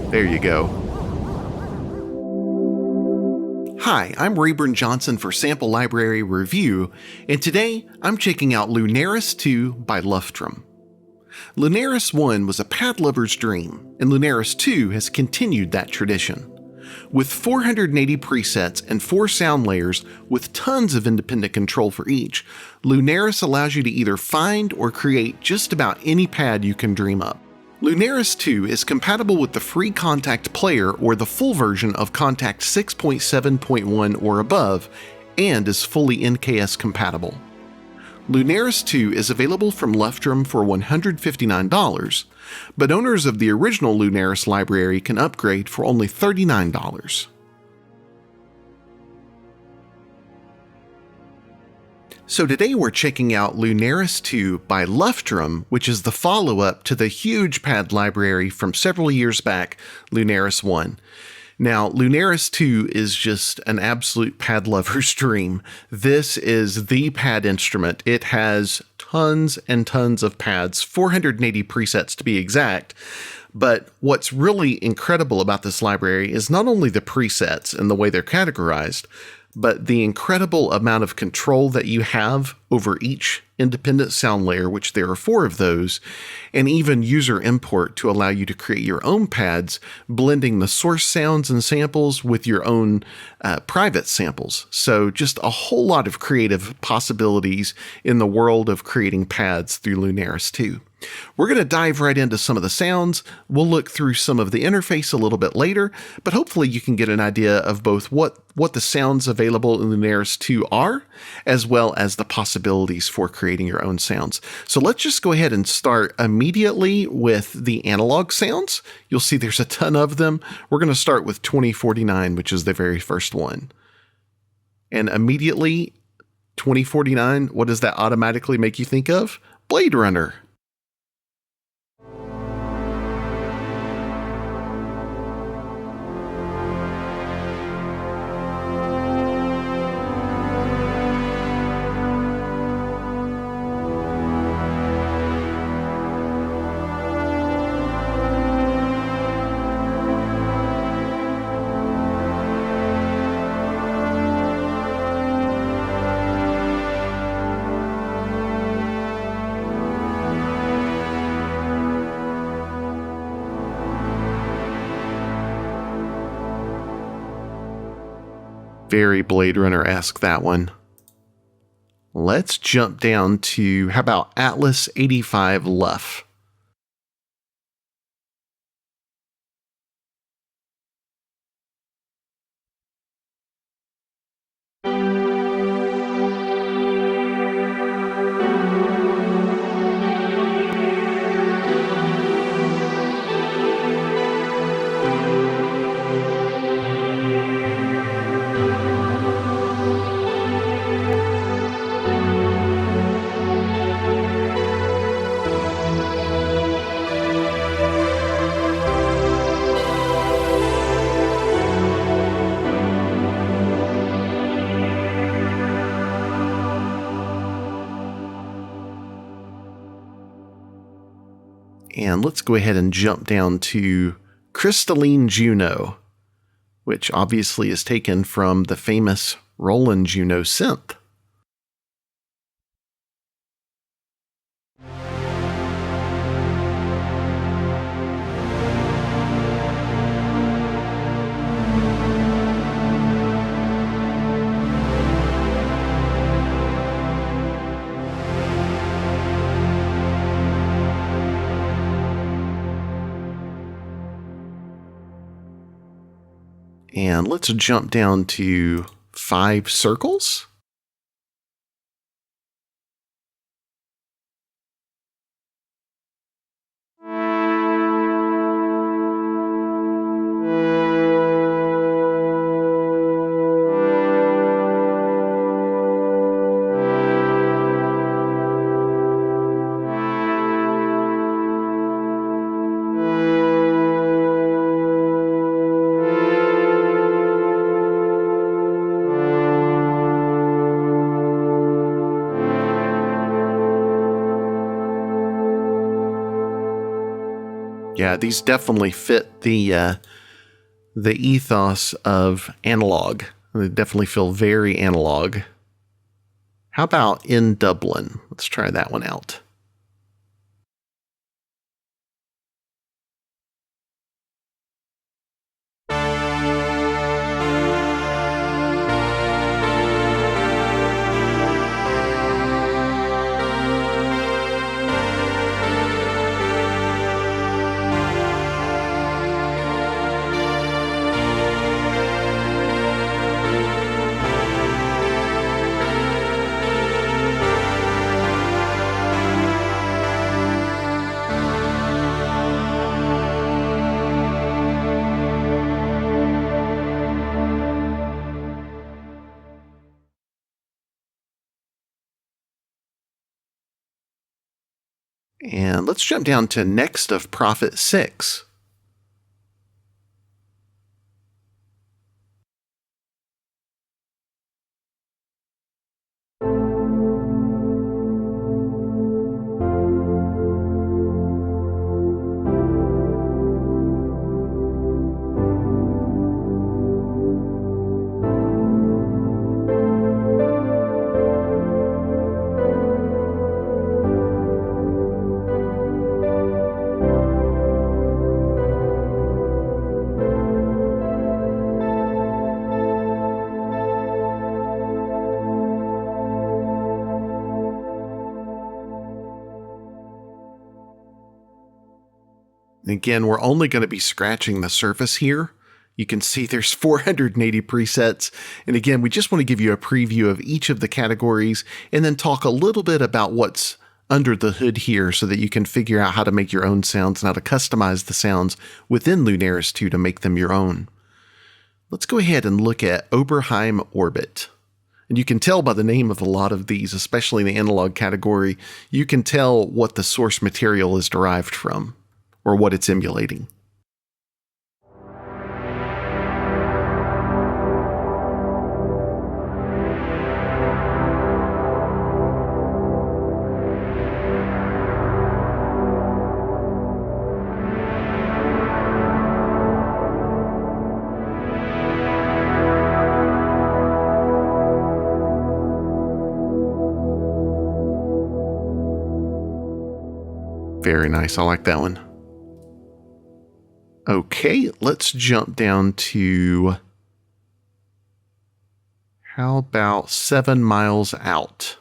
There you go. Hi, I'm Raborn Johnson for Sample Library Review, and today I'm checking out Lunaris 2 by Luftrum. Lunaris 1 was a pad lover's dream, and Lunaris 2 has continued that tradition. With 480 presets and 4 sound layers with tons of independent control for each, Lunaris allows you to either find or create just about any pad you can dream up. Lunaris 2 is compatible with the free Kontakt player or the full version of Kontakt 6.7.1 or above, and is fully NKS compatible. Lunaris 2 is available from Luftrum for $159, but owners of the original Lunaris library can upgrade for only $39. So today we're checking out Lunaris 2 by Luftrum, which is the follow-up to the huge pad library from several years back, Lunaris 1. Now, Lunaris 2 is just an absolute pad lover's dream. This is the pad instrument. It has tons and tons of pads, 480 presets to be exact. But what's really incredible about this library is not only the presets and the way they're categorized, but the incredible amount of control that you have over each independent sound layer, which there are 4 of those, and even user import to allow you to create your own pads, blending the source sounds and samples with your own private samples. So just a whole lot of creative possibilities in the world of creating pads through Lunaris 2. We're going to dive right into some of the sounds. We'll look through some of the interface a little bit later, but hopefully you can get an idea of both what the sounds available in Lunaris 2 are, as well as the possibilities for creating your own sounds. So let's just go ahead and start immediately with the analog sounds. You'll see there's a ton of them. We're going to start with 2049, which is the very first one. And immediately, 2049, what does that automatically make you think of? Blade Runner. Very Blade Runner-esque, that one. Let's jump down to, how about Atlas 85 Luff? And let's go ahead and jump down to Crystalline Juno, which obviously is taken from the famous Roland Juno synth. And let's jump down to 5 circles. Yeah, these definitely fit the ethos of Analogue. They definitely feel very analog. How about In Dublin? Let's try that one out. And let's jump down to Next of Prophet 6. Again, we're only going to be scratching the surface here. You can see there's 480 presets. And again, we just want to give you a preview of each of the categories and then talk a little bit about what's under the hood here so that you can figure out how to make your own sounds and how to customize the sounds within Lunaris 2 to make them your own. Let's go ahead and look at Oberheim Orbit. And you can tell by the name of a lot of these, especially in the analog category, you can tell what the source material is derived from, or what it's emulating. Very nice. I like that one. Okay, let's jump down to, how about 7 Miles Out?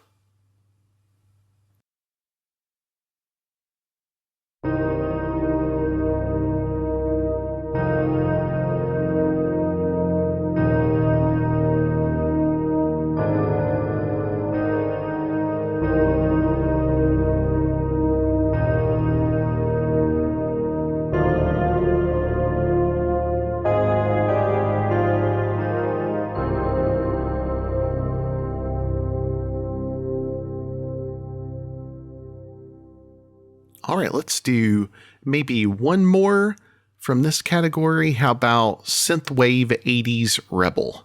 All right, let's do maybe one more from this category. How about Synthwave 80s Rebel?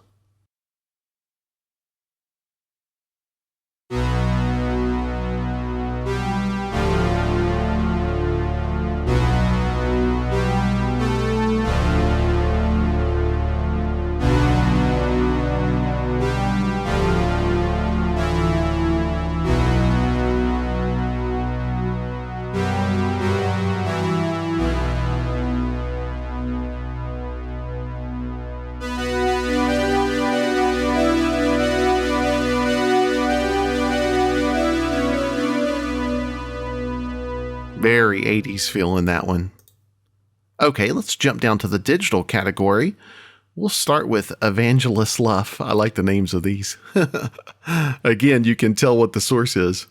Very 80s feel in that one. Okay, let's jump down to the digital category. We'll start with Evangelist Luff. I like the names of these. Again, you can tell what the source is.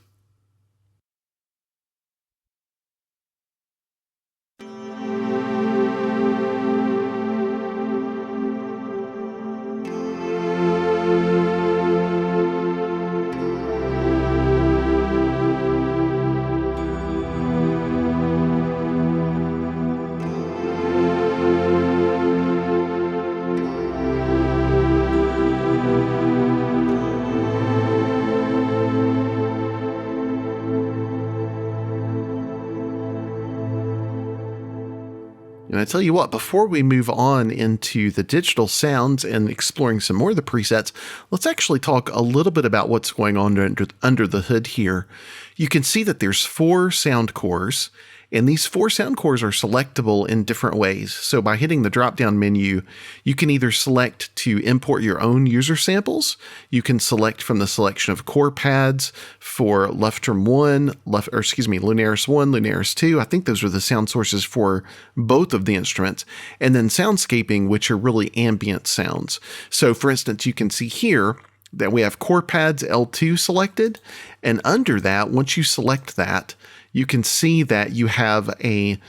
And I tell you what, before we move on into the digital sounds and exploring some more of the presets, let's actually talk a little bit about what's going on under the hood here. You can see that there's 4 sound cores, and these 4 sound cores are selectable in different ways. So by hitting the drop-down menu, you can either select to import your own user samples. You can select from the selection of core pads for Luftrum 1, Lunaris 1, Lunaris 2. I think those are the sound sources for both of the instruments. And then soundscaping, which are really ambient sounds. So for instance, you can see here that we have core pads L2 selected. And under that, once you select that, you can see that you have a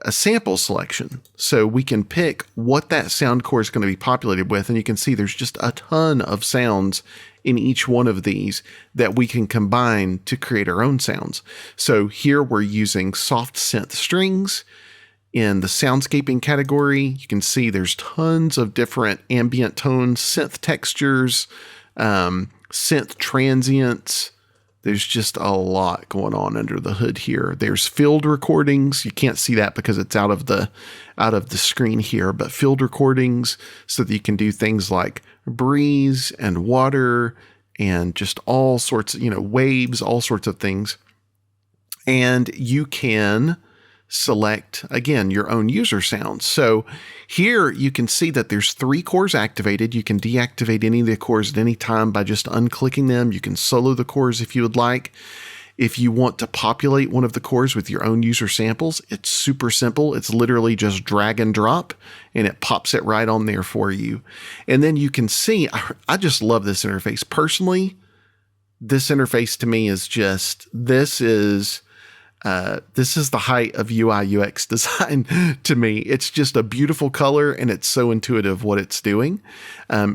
sample selection. So we can pick what that sound core is going to be populated with, and you can see there's just a ton of sounds in each one of these that we can combine to create our own sounds. So here we're using soft synth strings. In the soundscaping category, you can see there's tons of different ambient tones, synth textures, synth transients. There's just a lot going on under the hood here. There's field recordings. You can't see that because it's out of the screen here, but field recordings so that you can do things like breeze and water and just all sorts of, waves, all sorts of things. And you can select, again, your own user sounds. So here you can see that there's 3 cores activated. You can deactivate any of the cores at any time by just unclicking them. You can solo the cores if you would like. If you want to populate one of the cores with your own user samples, it's super simple. It's literally just drag and drop, and it pops it right on there for you. And then you can see, I just love this interface. Personally, this interface to me is just, this is the height of UI UX design to me. It's just a beautiful color, and it's so intuitive what it's doing.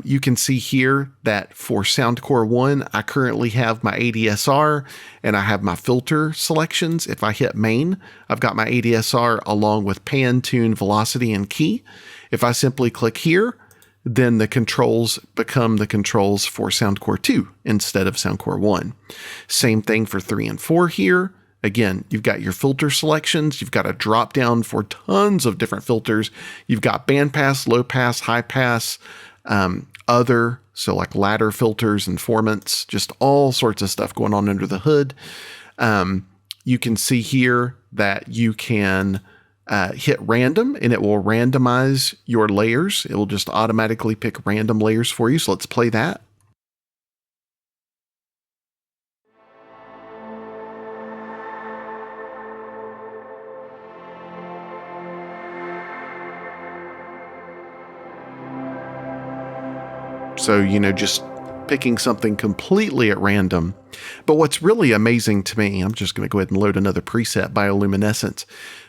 You can see here that for Soundcore 1, I currently have my ADSR and I have my filter selections. If I hit main, I've got my ADSR along with pan, tune, velocity, and key. If I simply click here, then the controls become the controls for Soundcore 2 instead of Soundcore 1. Same thing for 3 and 4 here. Again, you've got your filter selections. You've got a drop down for tons of different filters. You've got bandpass, low pass, high pass, other, so like ladder filters, informant's, just all sorts of stuff going on under the hood. You can see here that you can hit random, and it will randomize your layers. It will just automatically pick random layers for you. So let's play that. So, just picking something completely at random. But what's really amazing to me, I'm just going to go ahead and load another preset, bioluminescence.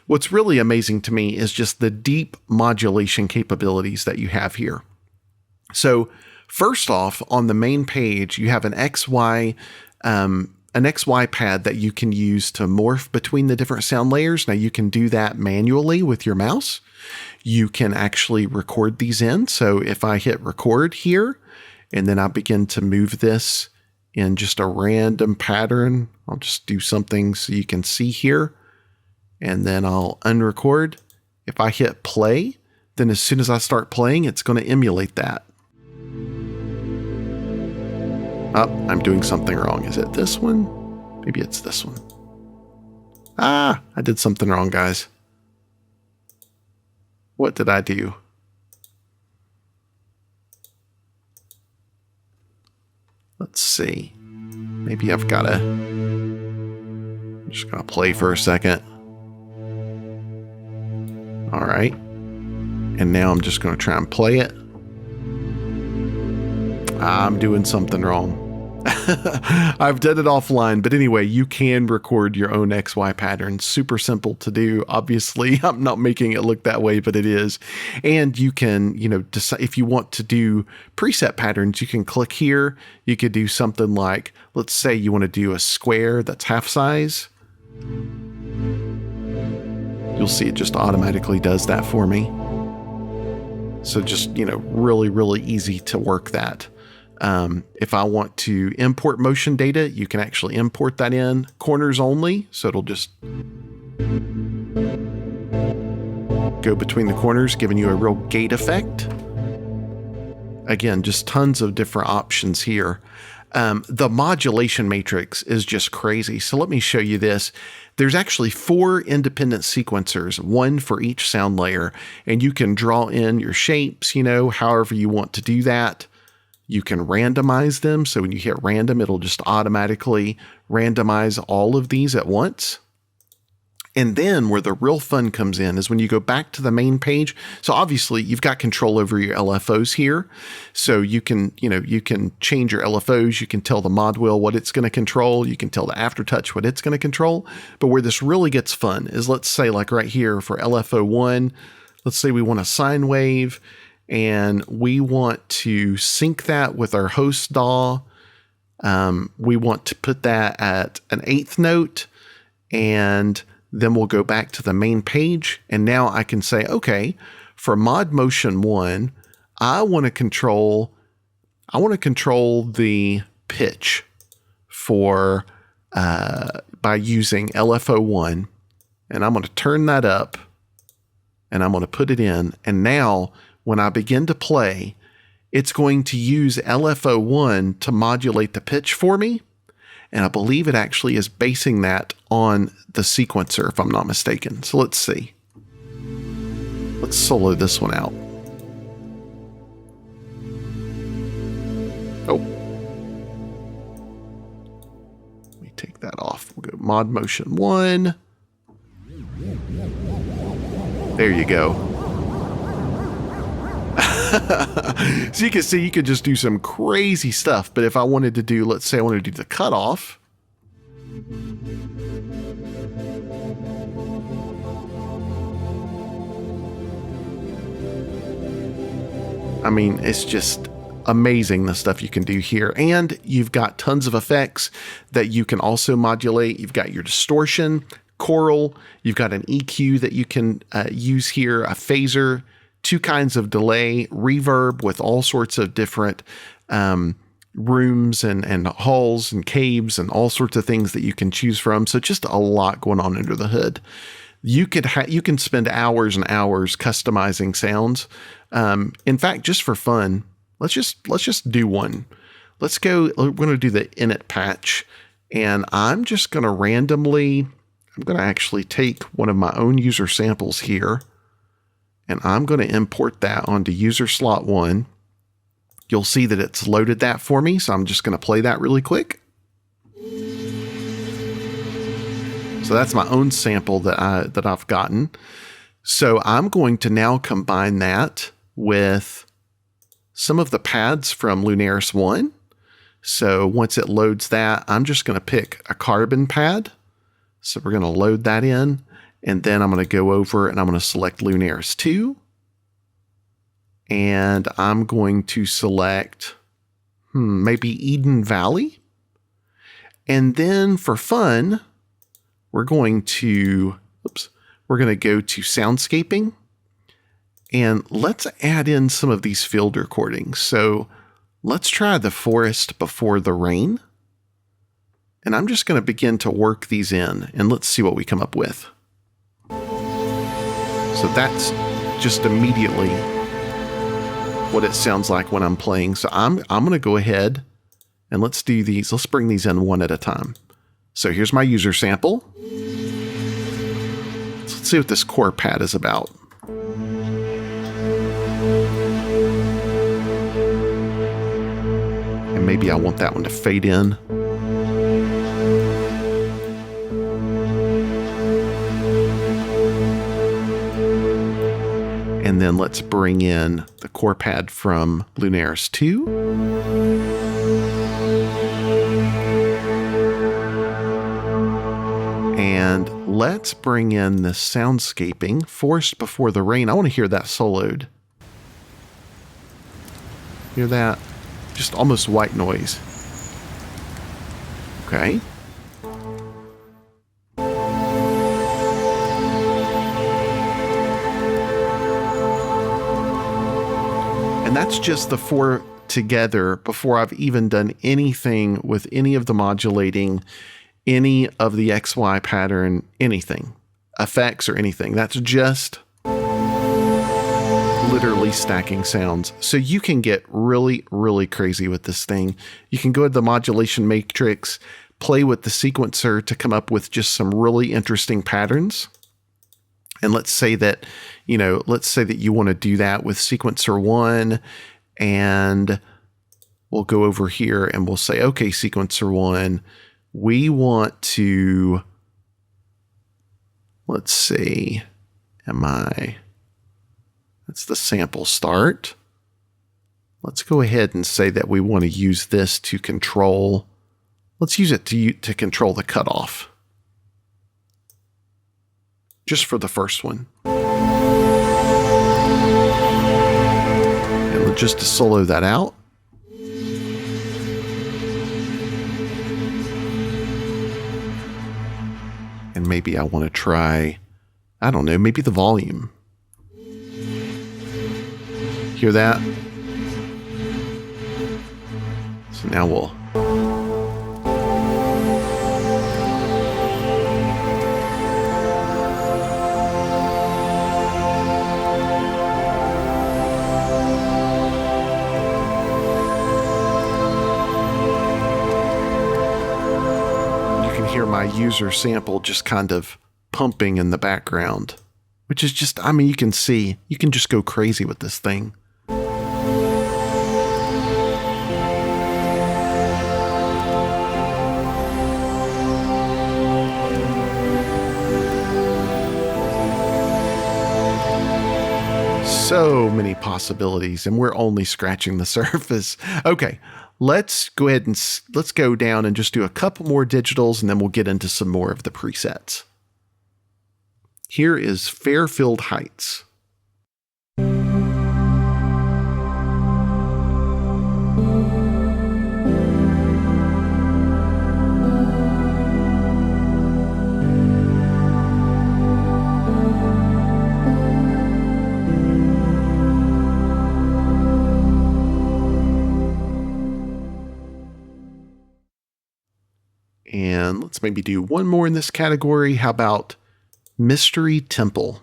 What's really amazing to me is just the deep modulation capabilities that you have here. So first off, on the main page, you have an XY pad that you can use to morph between the different sound layers. Now you can do that manually with your mouse. You can actually record these in. So if I hit record here, and then I begin to move this in just a random pattern, I'll just do something so you can see here, and then I'll unrecord. If I hit play, then as soon as I start playing, it's going to emulate that. Oh, I'm doing something wrong. Is it this one? Maybe it's this one. I did something wrong, guys. What did I do? Let's see. Maybe I'm just gonna play for a second. All right. And now I'm just gonna try and play it. I'm doing something wrong. I've done it offline, but anyway, you can record your own XY patterns. Super simple to do. Obviously, I'm not making it look that way, but it is. And you can, decide if you want to do preset patterns, you can click here. You could do something like, let's say you want to do a square that's half size. You'll see it just automatically does that for me. So just, really, really easy to work that. If I want to import motion data, you can actually import that in corners only. So it'll just go between the corners, giving you a real gate effect. Again, just tons of different options here. The modulation matrix is just crazy. So let me show you this. There's actually 4 independent sequencers, 1 for each sound layer, and you can draw in your shapes, however you want to do that. You can randomize them. So when you hit random, it'll just automatically randomize all of these at once. And then where the real fun comes in is when you go back to the main page. So obviously you've got control over your LFOs here. So you can change your LFOs. You can tell the mod wheel what it's going to control. You can tell the aftertouch what it's going to control. But where this really gets fun is, let's say like right here for LFO1, let's say we want a sine wave and we want to sync that with our host DAW. We want to put that at an 8th note, and then we'll go back to the main page, and now I can say, okay, for mod motion 1, I want to control the pitch for by using LFO1, and I'm going to turn that up, and I'm going to put it in, and now when I begin to play, it's going to use LFO1 to modulate the pitch for me. And I believe it actually is basing that on the sequencer, if I'm not mistaken. So let's see. Let's solo this one out. Oh. Let me take that off. We'll go mod motion 1. There you go. So you can see you could just do some crazy stuff. But if I wanted to do, let's say I wanted to do the cutoff. I mean, it's just amazing the stuff you can do here. And you've got tons of effects that you can also modulate. You've got your distortion, choral. You've got an EQ that you can use here, a phaser, 2 kinds of delay, reverb with all sorts of different rooms and halls and caves and all sorts of things that you can choose from. So just a lot going on under the hood. You can spend hours and hours customizing sounds. In fact, just for fun, let's just do one. Let's go. We're going to do the init patch, and I'm just going to randomly. I'm going to actually take one of my own user samples here. And I'm going to import that onto user slot 1. You'll see that it's loaded that for me. So I'm just going to play that really quick. So that's my own sample that I've gotten. So I'm going to now combine that with some of the pads from Lunaris 1. So once it loads that, I'm just going to pick a carbon pad. So we're going to load that in. And then I'm going to go over and I'm going to select Lunaris 2. And I'm going to select maybe Eden Valley. And then for fun, we're going to go to Soundscaping. And let's add in some of these field recordings. So let's try the forest before the rain. And I'm just going to begin to work these in. And let's see what we come up with. So that's just immediately what it sounds like when I'm playing. So I'm going to go ahead and let's do these. Let's bring these in one at a time. So here's my user sample. Let's see what this core pad is about. And maybe I want that one to fade in. And then let's bring in the core pad from Lunaris 2. And let's bring in the soundscaping, Forest Before the Rain. I want to hear that soloed. Hear that? Just almost white noise. Okay. And that's just the 4 together before I've even done anything with any of the modulating, any of the XY pattern, anything, effects or anything. That's just literally stacking sounds. So you can get really, really crazy with this thing. You can go to the modulation matrix, play with the sequencer to come up with just some really interesting patterns. And let's say that you want to do that with sequencer 1, and we'll go over here and we'll say, okay, sequencer 1, we want to, let's see, that's the sample start. Let's go ahead and say that we want to use this to control, let's use it to control the cutoff. Just for the first one. And just to solo that out. And maybe I want to try, I don't know, maybe the volume. Hear that? So now we'll... hear my user sample just kind of pumping in the background, which is just, I mean, you can see, you can just go crazy with this thing. So many possibilities, and we're only scratching the surface. Okay. Let's go ahead and let's go down and just do a couple more digitals, and then we'll get into some more of the presets. Here is Fairfield Heights. And let's maybe do one more in this category. How about Mystery Temple?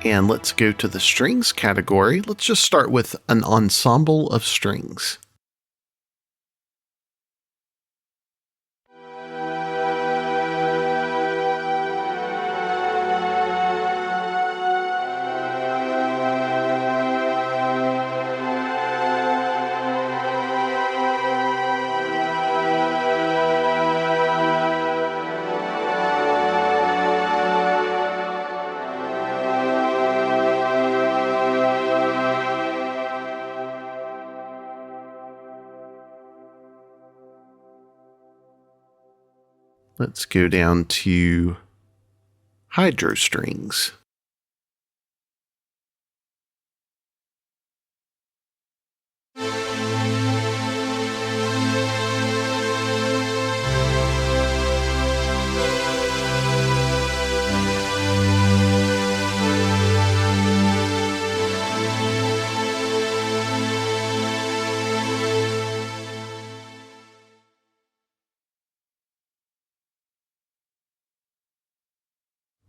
And let's go to the strings category. Let's just start with an ensemble of strings. Let's go down to hydro strings.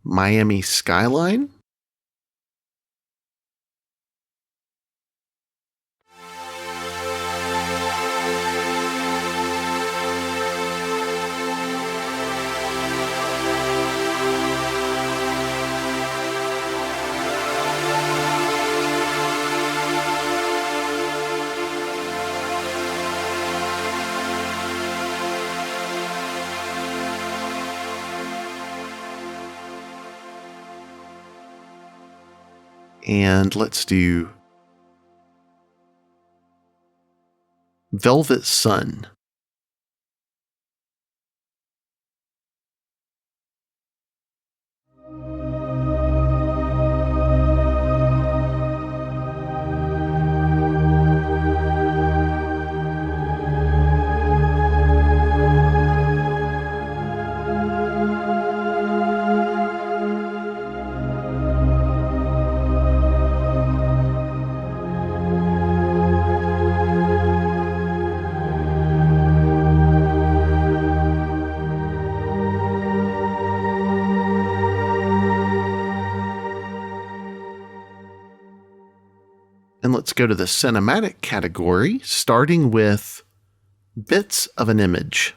Miami Skyline. And let's do Velvet Sun. let's go to the cinematic category, starting with bits of an image.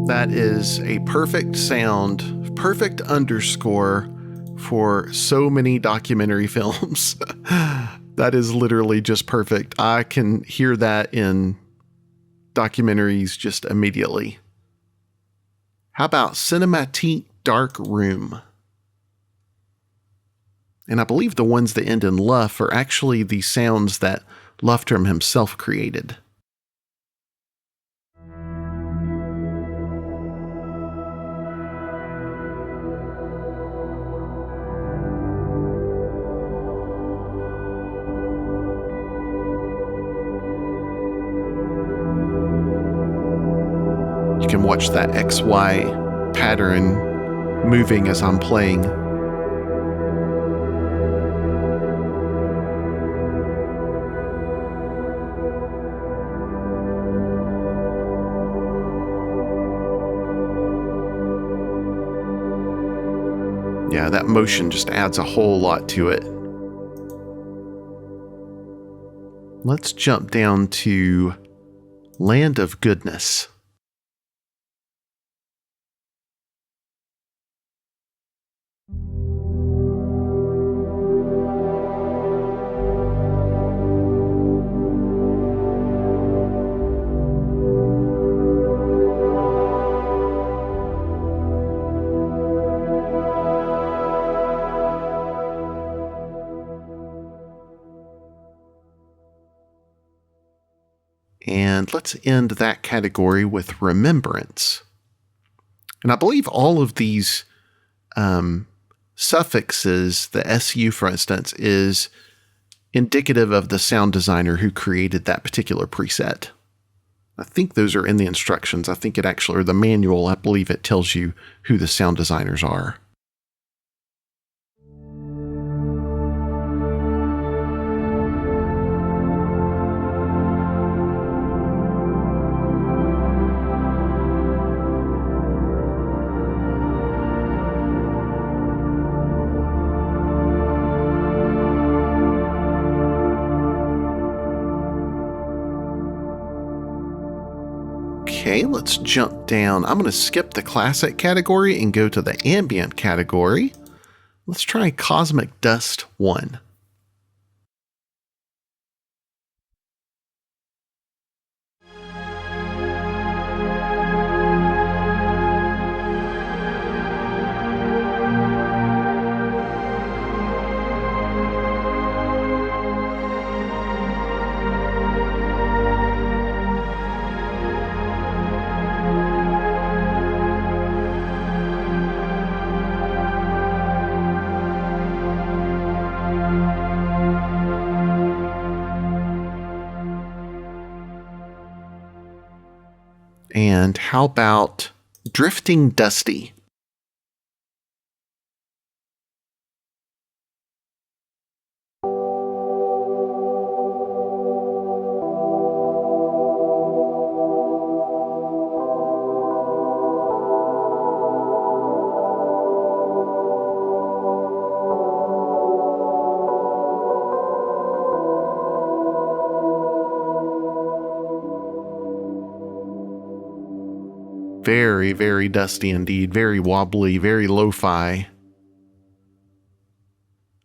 That is a perfect sound, perfect underscore for so many documentary films. That is literally just perfect. I can hear that in documentaries just immediately. How about Cinematique Dark Room? And I believe the ones that end in Luff are actually the sounds that Luftrum himself created. You can watch that XY pattern moving as I'm playing. Yeah, that motion just adds a whole lot to it. Let's jump down to Land of Goodness. And let's end that category with Remembrance. And I believe all of these suffixes, the SU for instance, is indicative of the sound designer who created that particular preset. I think those are in the instructions. I think it actually, or the manual, I believe it tells you who the sound designers are. Okay, let's jump down. I'm going to skip the classic category and go to the ambient category. Let's try Cosmic Dust 1. And how about Drifting Dusty? Very, very dusty indeed. Very wobbly, very lo-fi.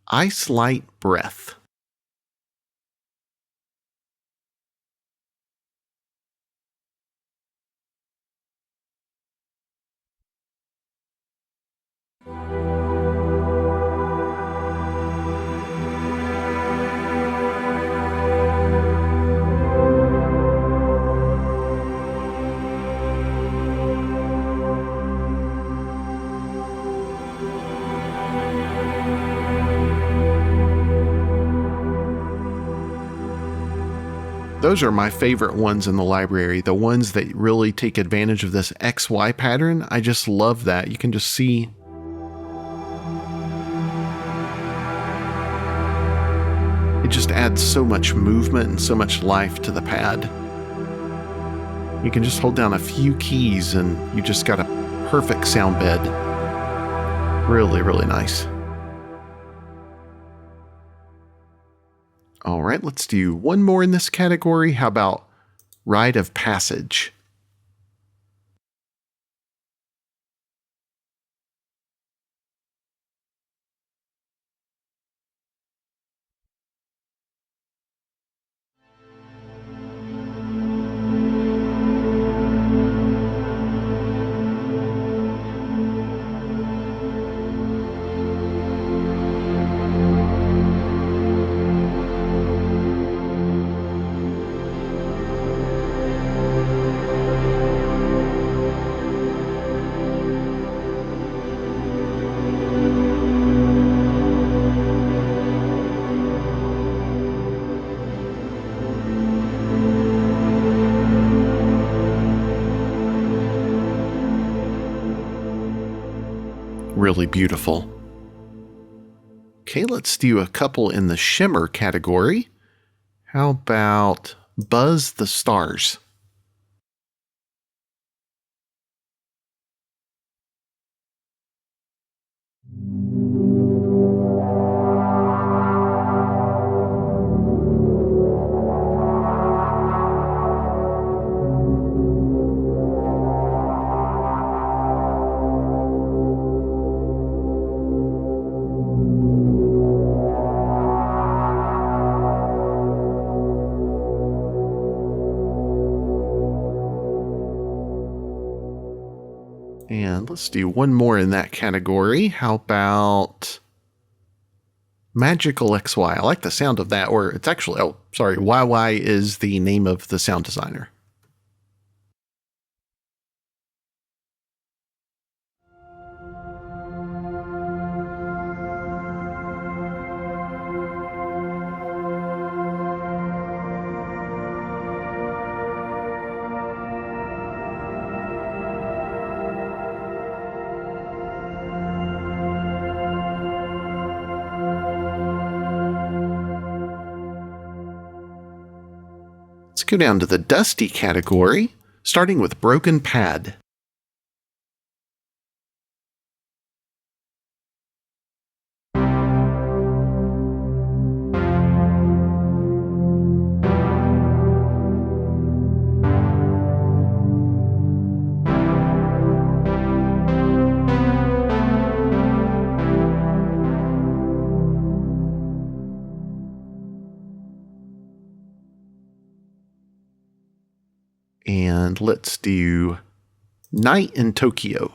Ice Light Breath. Those are my favorite ones in the library, the ones that really take advantage of this XY pattern. I just love that. You can just see it just adds so much movement and so much life to the pad. You can just hold down a few keys and you just got a perfect sound bed. Really, really nice. All right, let's do one more in this category. How about Rite of Passage? Really beautiful. Okay, let's do a couple in the Shimmer category. How about Buzz the Stars? And let's do one more in that category. How about Magical XY? I like the sound of that, or it's actually, oh, sorry, YY is the name of the sound designer. Let's go down to the Dusty category, starting with Broken Pad. And let's do Night in Tokyo.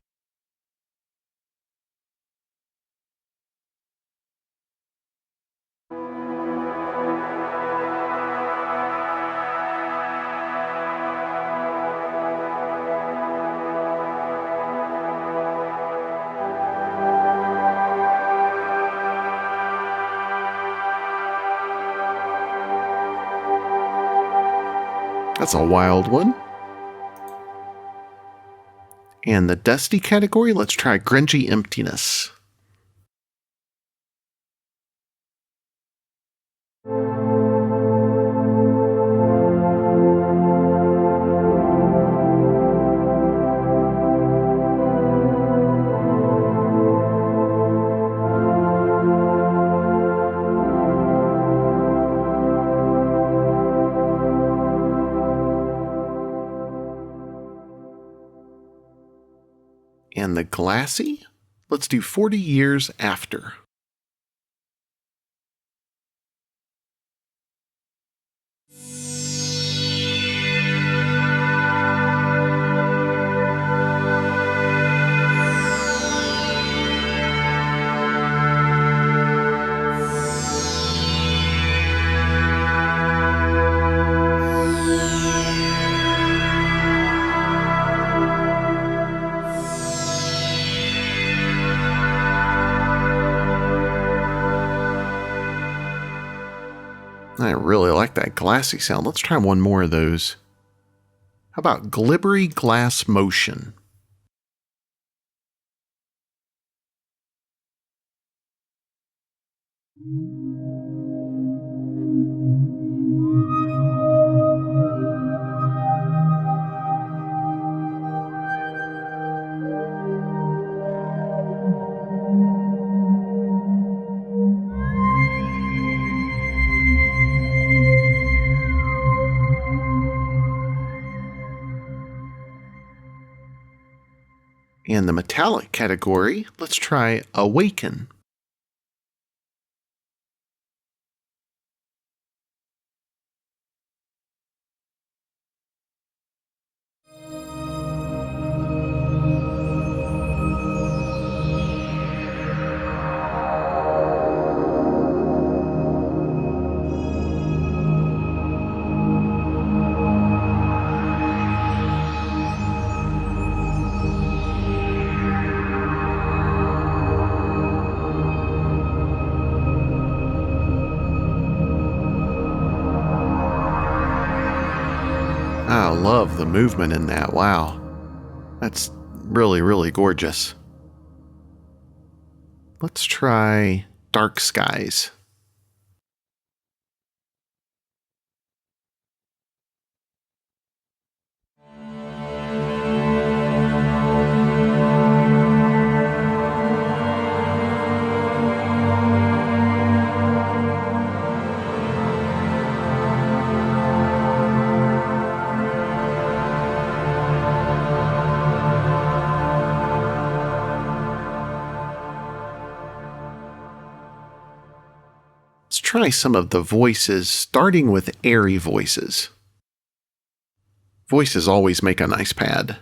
That's a wild one. And the Dusty category, let's try Grungy Emptiness. And the Glassy, let's do 40 Years After. I really like that glassy sound. Let's try one more of those. How about glibbery glass motion? In the metallic category, let's try awaken. I love the movement in that. Wow. That's really, really gorgeous. Let's try dark skies. Let's try some of the voices, starting with airy voices. Voices always make a nice pad.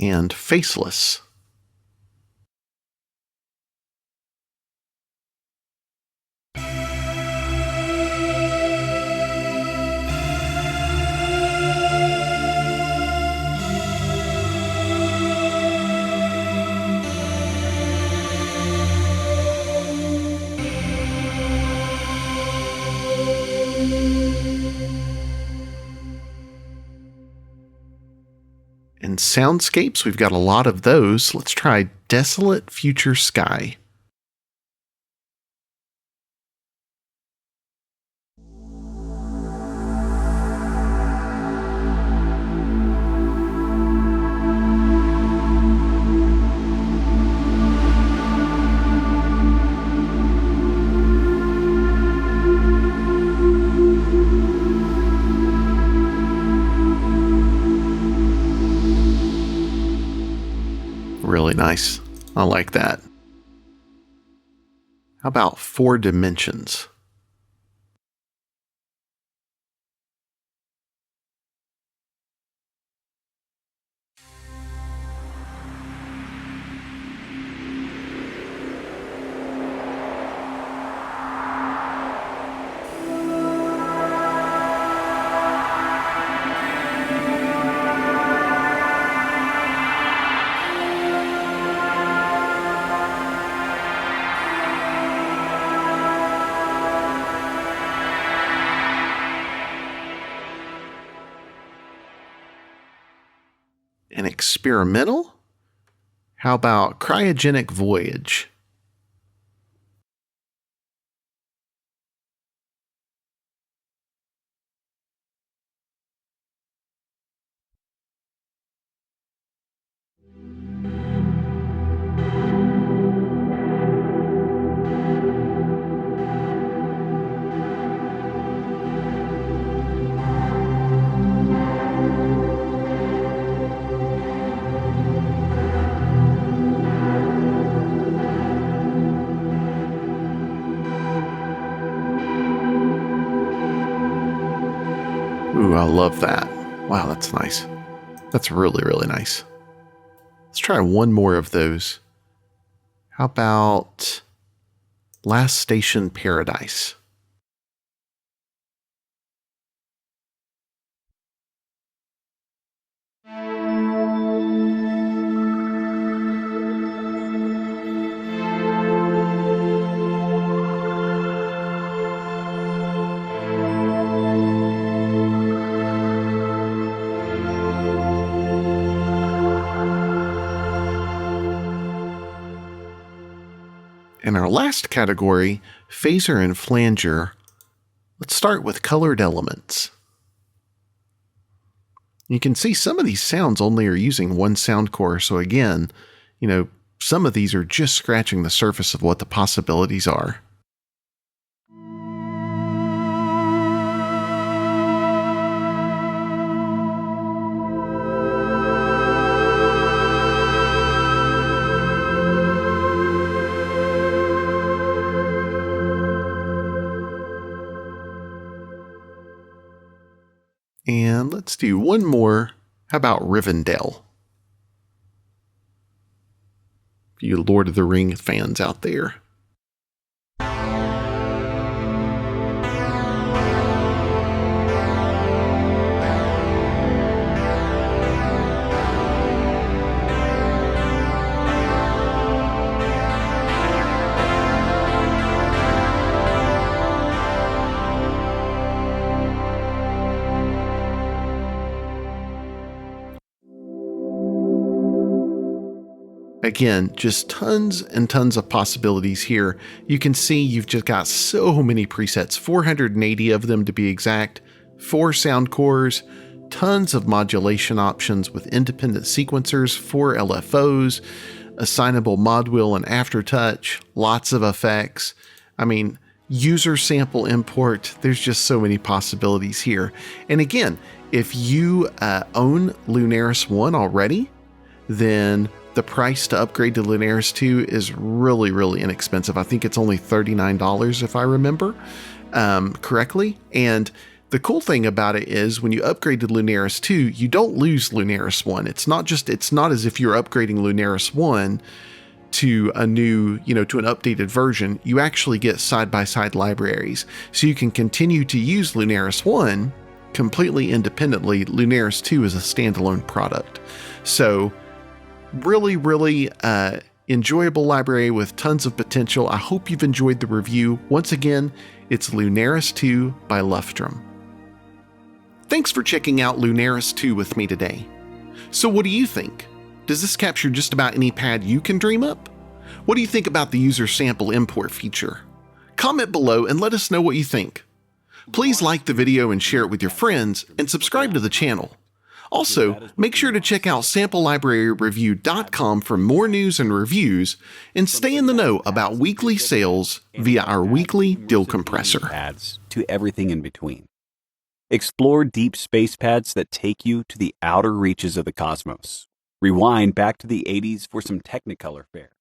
And faceless. In Soundscapes, we've got a lot of those. Let's try Desolate Future Sky. Really nice. I like that. How about 4 dimensions? An experimental? How about Cryogenic Voyage? Ooh, I love that. Wow, that's nice. That's really, really nice. Let's try one more of those. How about Last Station Paradise? In our last category, phaser and flanger, let's start with colored elements. You can see some of these sounds only are using one sound core, so again, some of these are just scratching the surface of what the possibilities are. And let's do one more. How about Rivendell? You Lord of the Ring fans out there. Again, just tons and tons of possibilities here. You can see you've just got so many presets, 480 of them to be exact, 4 sound cores, tons of modulation options with independent sequencers, 4 LFOs, assignable mod wheel and aftertouch, lots of effects. I mean, user sample import, there's just so many possibilities here. And again, if you own Lunaris 1 already, then the price to upgrade to Lunaris 2 is really, really inexpensive. I think it's only $39 if I remember correctly. And the cool thing about it is when you upgrade to Lunaris 2, you don't lose Lunaris 1. It's not as if you're upgrading Lunaris 1 to a new, to an updated version. You actually get side-by-side libraries. So you can continue to use Lunaris 1 completely independently. Lunaris 2 is a standalone product. So really, really enjoyable library with tons of potential. I hope you've enjoyed the review. Once again, it's Lunaris 2 by Luftrum. Thanks for checking out Lunaris 2 with me today. So what do you think? Does this capture just about any pad you can dream up? What do you think about the user sample import feature? Comment below and let us know what you think. Please like the video and share it with your friends, and subscribe to the channel. Also, make sure to check out SampleLibraryReview.com for more news and reviews, and stay in the know about weekly sales via our weekly deal compressor. Pads to everything in between. Explore deep space pads that take you to the outer reaches of the cosmos. Rewind back to the 80s for some Technicolor fare.